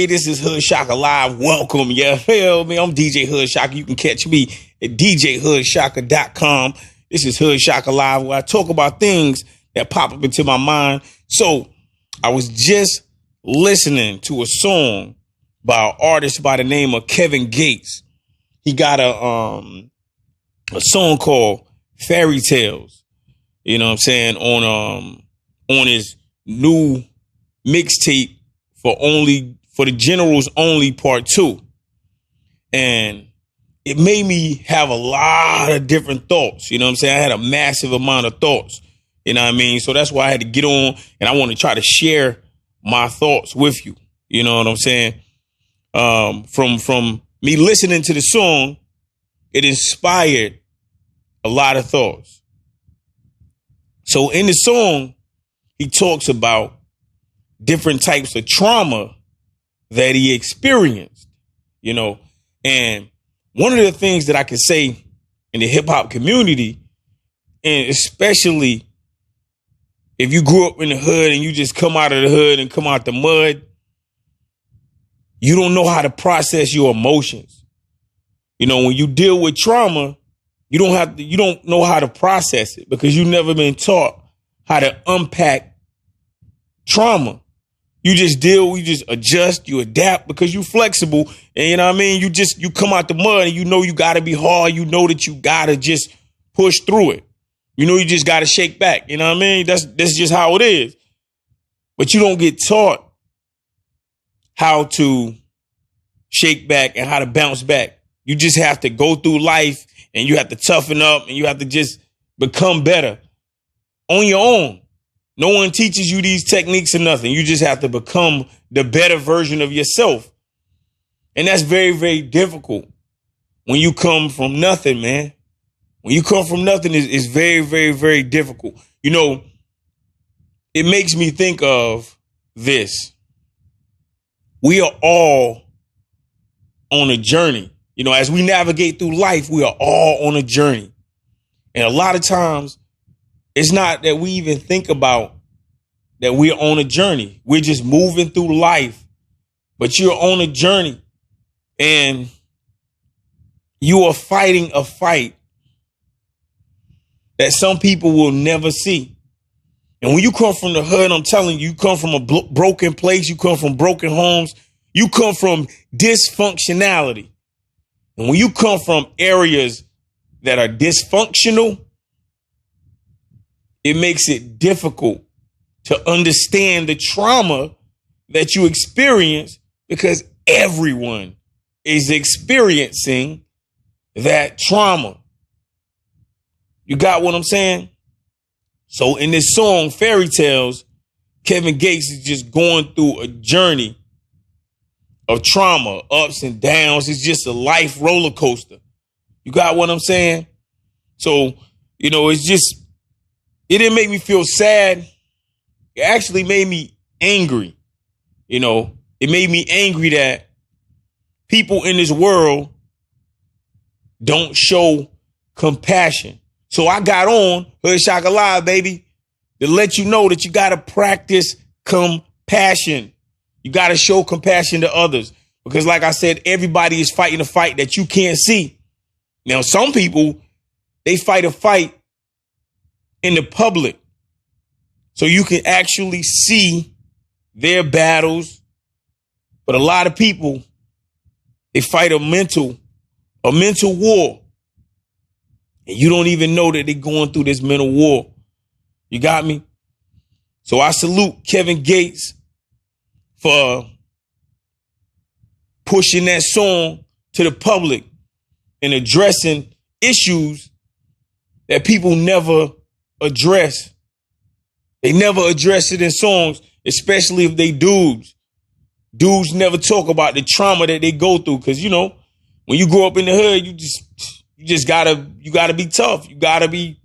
Hey, this is Hood Shaka Live. Welcome, you feel me? I'm DJ Hood Shaka. You can catch me at djhoodshaka.com. This is Hood Shaka Live, where I talk about things that pop up into my mind. So I was just listening to a song by an artist by the name of Kevin Gates. He got a song called Fairy Tales, you know what I'm saying, on his new mixtape for the Generals Only Part 2. And it made me have a lot of different thoughts. You know what I'm saying? I had a massive amount of thoughts. You know what I mean? So that's why I had to get on, and I want to try to share my thoughts with you. You know what I'm saying? From me listening to the song, it inspired a lot of thoughts. So in the song, he talks about different types of trauma that he experienced, you know. And one of the things that I can say in the hip hop community, and especially if you grew up in the hood and you just come out of the hood and come out the mud, you don't know how to process your emotions. You know, when you deal with trauma, you don't know how to process it because you've never been taught how to unpack trauma. You just adjust, you adapt because you flexible. And you know what I mean? You come out the mud and you know you gotta be hard. You know that you gotta just push through it. You know you just gotta shake back. You know what I mean? That's just how it is. But you don't get taught how to shake back and how to bounce back. You just have to go through life and you have to toughen up and you have to just become better on your own. No one teaches you these techniques or nothing. You just have to become the better version of yourself. And that's very, very difficult when you come from nothing, man. When you come from nothing, it's very, very, very difficult. You know, it makes me think of this. We are all on a journey. You know, as we navigate through life, we are all on a journey. And a lot of times, it's not that we even think about that we're on a journey. We're just moving through life, but you're on a journey and you are fighting a fight that some people will never see. And when you come from the hood, I'm telling you, you come from a broken place. You come from broken homes. You come from dysfunctionality. And when you come from areas that are dysfunctional, it makes it difficult to understand the trauma that you experience because everyone is experiencing that trauma. You got what I'm saying? So in this song, Fairy Tales, Kevin Gates is just going through a journey of trauma, ups and downs. It's just a life roller coaster. You got what I'm saying? So, you know, it didn't make me feel sad. It actually made me angry. You know, it made me angry that people in this world don't show compassion. So I got on Hood Shaka Live, baby, to let you know that you got to practice compassion. You got to show compassion to others because, like I said, everybody is fighting a fight that you can't see. Now, some people, they fight a fight in the public so you can actually see their battles. But a lot of people, they fight a mental war. And you don't even know that they're going through this mental war. You got me? So I salute Kevin Gates for pushing that song to the public and addressing issues that people never address. They never address it in songs, especially if they dudes. Dudes never talk about the trauma that they go through. Cause you know, when you grow up in the hood, you gotta be tough. You gotta be,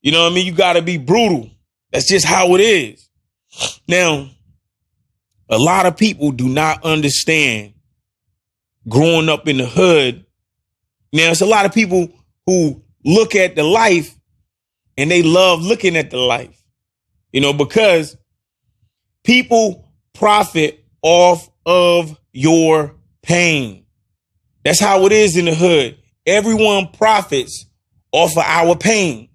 you know what I mean? You gotta be brutal. That's just how it is. Now, a lot of people do not understand growing up in the hood. Now, it's a lot of people who look at the life and they love looking at the life, you know, because people profit off of your pain. That's how it is in the hood. Everyone profits off of our pain.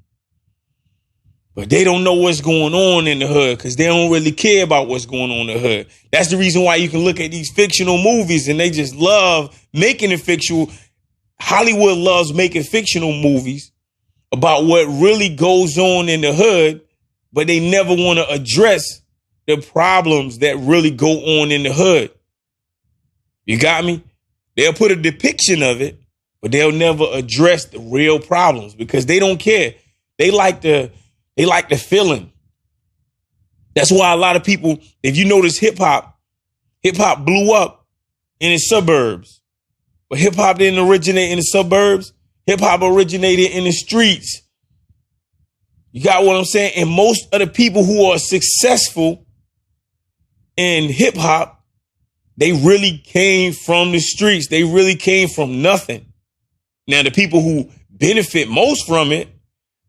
But they don't know what's going on in the hood because they don't really care about what's going on in the hood. That's the reason why you can look at these fictional movies and they just love making it fictional. Hollywood loves making fictional movies about what really goes on in the hood, but they never want to address the problems that really go on in the hood. You got me? They'll put a depiction of it, but they'll never address the real problems because they don't care. They like the feeling. That's why a lot of people, if you notice hip hop blew up in the suburbs. But hip hop didn't originate in the suburbs. Hip hop originated in the streets. You got what I'm saying? And most of the people who are successful in hip hop, they really came from the streets. They really came from nothing. Now, the people who benefit most from it,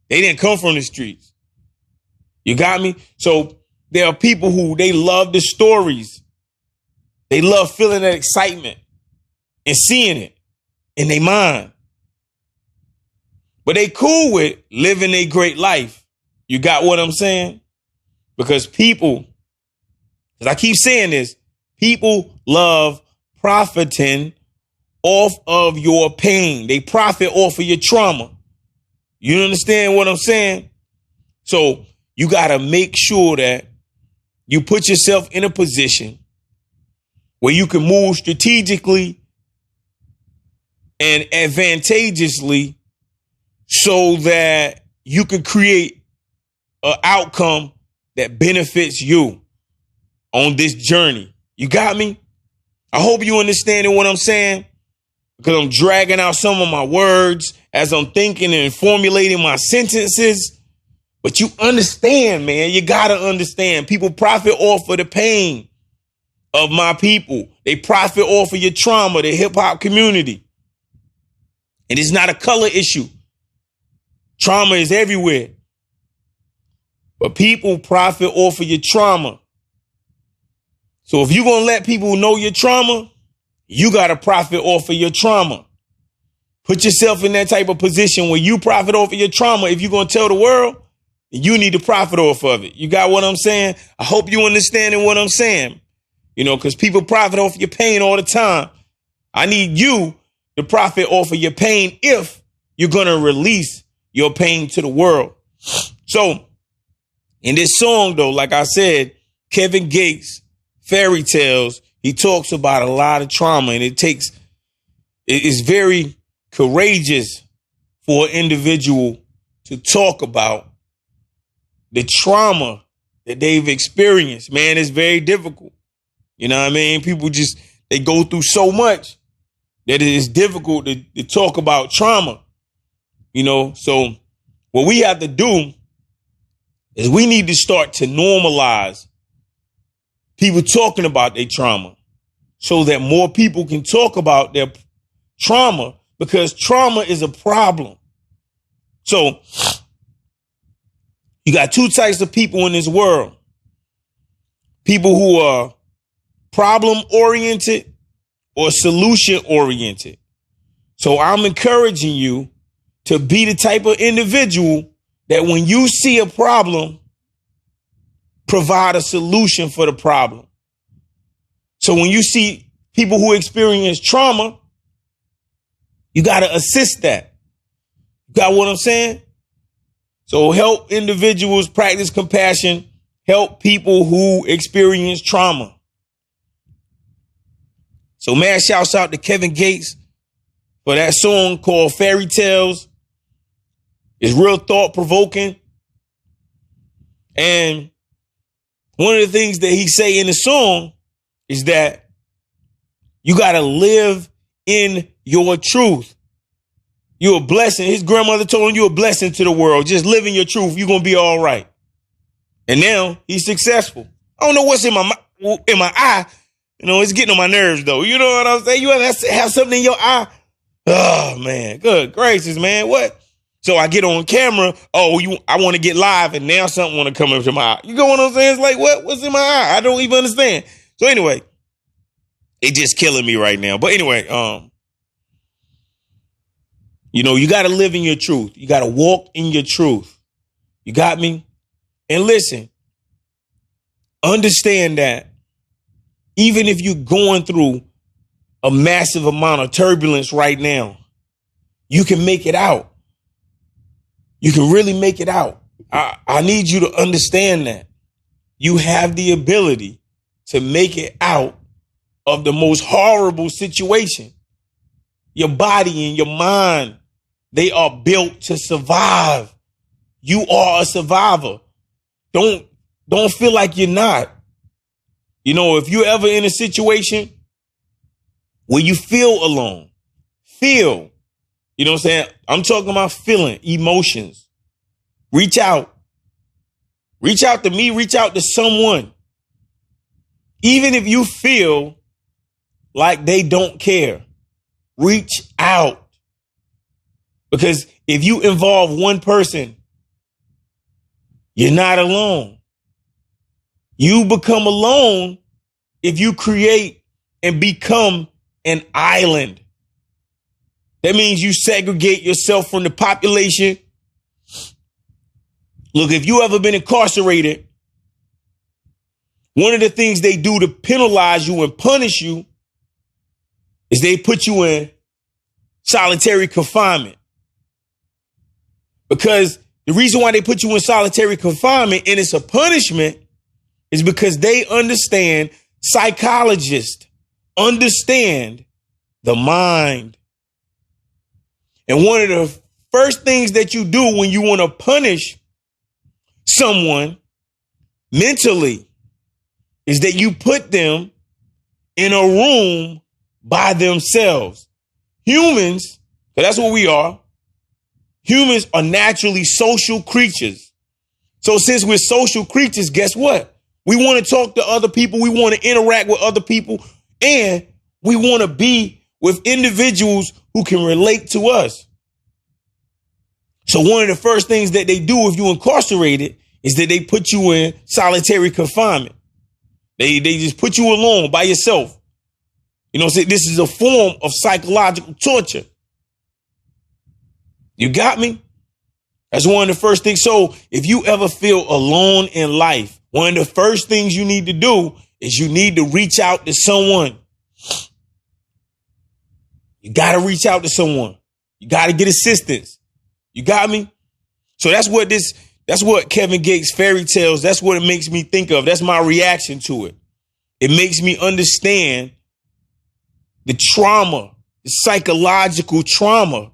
they didn't come from the streets. You got me? So there are people who they love the stories. They love feeling that excitement and seeing it in their mind. But they cool with living a great life. You got what I'm saying? Because people, as I keep saying this, people love profiting off of your pain. They profit off of your trauma. You understand what I'm saying? So you got to make sure that you put yourself in a position where you can move strategically and advantageously so that you can create an outcome that benefits you on this journey. You got me? I hope you understanding what I'm saying because I'm dragging out some of my words as I'm thinking and formulating my sentences. But you understand, man, you got to understand. People profit off of the pain of my people. They profit off of your trauma, the hip hop community. And it's not a color issue. Trauma is everywhere. But people profit off of your trauma. So if you're going to let people know your trauma, you got to profit off of your trauma. Put yourself in that type of position where you profit off of your trauma. If you're going to tell the world, you need to profit off of it. You got what I'm saying? I hope you understanding what I'm saying. You know, because people profit off your pain all the time. I need you to profit off of your pain if you're going to release your pain to the world. So in this song, though, like I said, Kevin Gates, Fairy Tales, he talks about a lot of trauma, and it's very courageous for an individual to talk about the trauma that they've experienced. Man, it's very difficult. You know what I mean? People they go through so much that it is difficult to talk about trauma. You know, so what we have to do is we need to start to normalize people talking about their trauma so that more people can talk about their trauma, because trauma is a problem. So you got two types of people in this world. People who are problem oriented or solution oriented. So I'm encouraging you to be the type of individual that when you see a problem, provide a solution for the problem. So when you see people who experience trauma, you got to assist that. You got what I'm saying? So help individuals practice compassion. Help people who experience trauma. So man, shouts out to Kevin Gates for that song called Fairy Tales. It's real thought-provoking. And one of the things that he say in the song is that you got to live in your truth. You're a blessing. His grandmother told him you're a blessing to the world. Just live in your truth. You're going to be all right. And now he's successful. I don't know what's in my eye. You know, it's getting on my nerves, though. You know what I'm saying? You ever have something in your eye? Oh, man. Good gracious, man. What? So I get on camera. Oh, I want to get live, and now something want to come into my eye. You know what I'm saying? It's like, what's in my eye? I don't even understand. So anyway, It just killing me right now. But anyway, you got to live in your truth. You got to walk in your truth. You got me? And listen, understand that even if you're going through a massive amount of turbulence right now, you can make it out. You can really make it out. I need you to understand that you have the ability to make it out of the most horrible situation. Your body and your mind, they are built to survive. You are a survivor. Don't feel like you're not. If you're ever in a situation where you feel alone, you know what I'm saying? I'm talking about feeling, emotions. Reach out. Reach out to me. Reach out to someone. Even if you feel like they don't care, reach out. Because if you involve one person, you're not alone. You become alone if you create and become an island. That means you segregate yourself from the population. Look, if you ever been incarcerated, one of the things they do to penalize you and punish you is they put you in solitary confinement. Because the reason why they put you in solitary confinement and it's a punishment is because they understand, psychologists understand the mind. And one of the first things that you do when you want to punish someone mentally is that you put them in a room by themselves. Humans, that's what we are. Humans are naturally social creatures. So since we're social creatures, guess what? We want to talk to other people. We want to interact with other people. And we want to be with individuals who can relate to us. So one of the first things that they do if you're incarcerated is that they put you in solitary confinement. They just put you alone by yourself. This is a form of psychological torture. You got me? That's one of the first things. So if you ever feel alone in life, one of the first things you need to do is you need to reach out to someone. You got to reach out to someone. You got to get assistance. You got me? So that's what Kevin Gates' fairy tales, that's what it makes me think of. That's my reaction to it. It makes me understand the trauma, the psychological trauma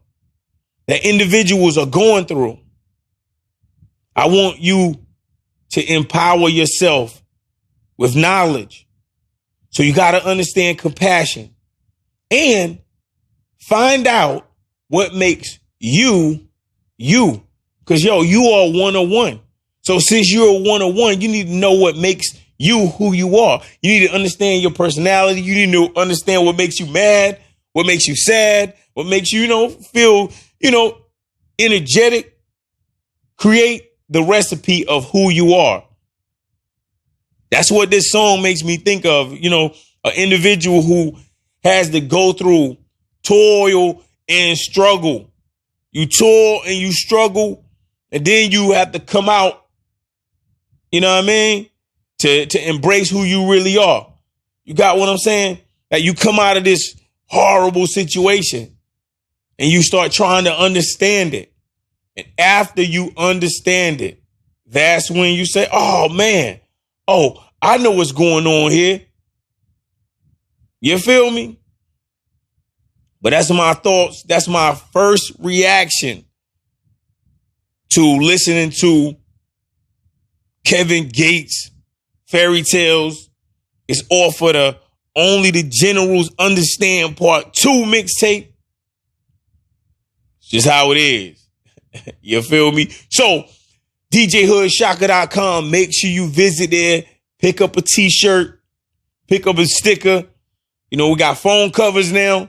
that individuals are going through. I want you to empower yourself with knowledge. So you got to understand compassion and find out what makes you, you. Because, you are 101. So since you're a 101, you need to know what makes you who you are. You need to understand your personality. You need to understand what makes you mad, what makes you sad, what makes you, feel, energetic. Create the recipe of who you are. That's what this song makes me think of, an individual who has to go through toil and struggle. You toil and you struggle, and then you have to come out, you know what I mean, to embrace who you really are. You got what I'm saying? That you come out of this horrible situation and you start trying to understand it. And after you understand it, that's when you say, oh, man, I know what's going on here. You feel me? But that's my thoughts. That's my first reaction to listening to Kevin Gates' fairy tales. It's off for the Only the Generals Understand Part 2 mixtape. It's just how it is. You feel me? So, DJHoodShaka.com. Make sure you visit there. Pick up a t-shirt. Pick up a sticker. We got phone covers now.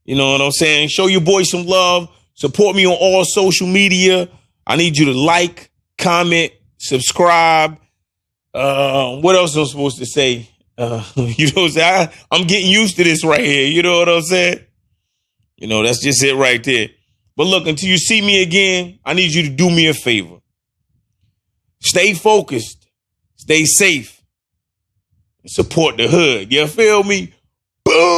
You know what I'm saying? Show your boy some love. Support me on all social media. I need you to like, comment, subscribe. What else am I supposed to say? You know what I'm saying? I'm getting used to this right here. You know what I'm saying? You know, that's just it right there. But look, until you see me again, I need you to do me a favor. Stay focused, stay safe, and support the hood. You feel me? Boom!